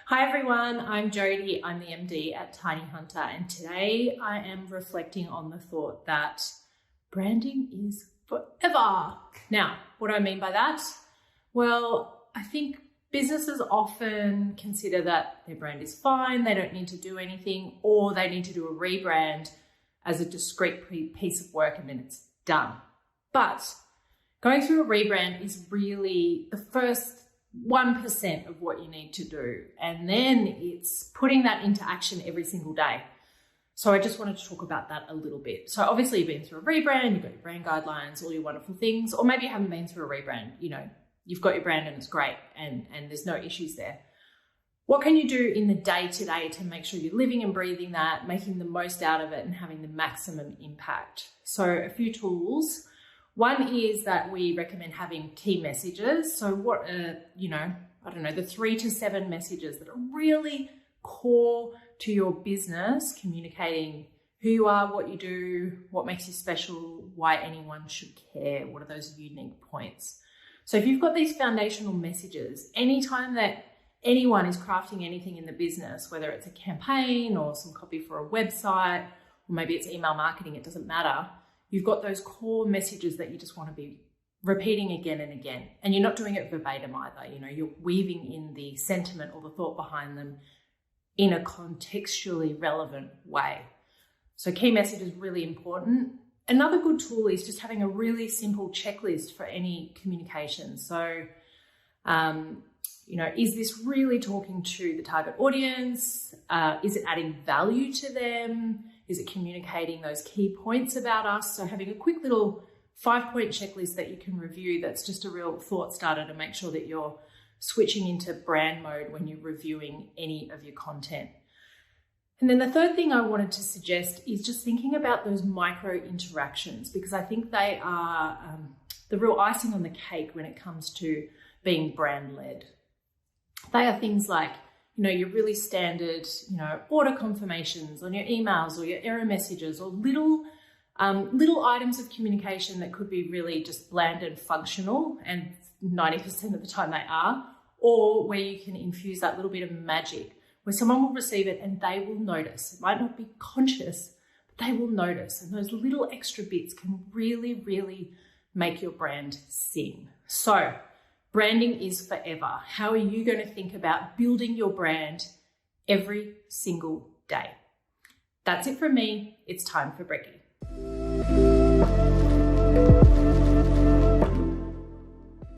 Hi everyone, I'm Jodie. I'm the MD at Tiny Hunter, and today I am reflecting on the thought that branding is forever. Now, what do I mean by that? Well, I think businesses often consider that their brand is fine, they don't need to do anything, or they need to do a rebrand as a discrete piece of work and then it's done. But going through a rebrand is really the first 1% of what you need to do. And then it's putting that into action every single day. So I just wanted to talk about that a little bit. So obviously you've been through a rebrand, you've got your brand guidelines, all your wonderful things, or maybe you haven't been through a rebrand. You've got your brand and it's great and there's no issues there. What can you do in the day-to-day to make sure you're living and breathing that, making the most out of it and having the maximum impact? So a few tools. One is that we recommend having key messages. So what are, the 3 to 7 messages that are really core to your business, communicating who you are, what you do, what makes you special, why anyone should care, what are those unique points. So if you've got these foundational messages, anytime that anyone is crafting anything in the business, whether it's a campaign or some copy for a website, or maybe it's email marketing, it doesn't matter. You've got those core messages that you just want to be repeating again and again. And you're not doing it verbatim either. You're weaving in the sentiment or the thought behind them in a contextually relevant way. So key message is really important. Another good tool is just having a really simple checklist for any communication. So, is this really talking to the target audience? Is it adding value to them? Is it communicating those key points about us? So having a quick little 5-point checklist that you can review, that's just a real thought starter to make sure that you're switching into brand mode when you're reviewing any of your content. And then the third thing I wanted to suggest is just thinking about those micro interactions, because I think they are the real icing on the cake when it comes to being brand led. They are things like, your really standard, order confirmations on your emails or your error messages, or little items of communication that could be really just bland and functional, and 90% of the time they are, or where you can infuse that little bit of magic where someone will receive it and they will notice. It might not be conscious, but they will notice. And those little extra bits can really, really make your brand sing. So branding is forever. How are you going to think about building your brand every single day? That's it from me. It's time for brekkie.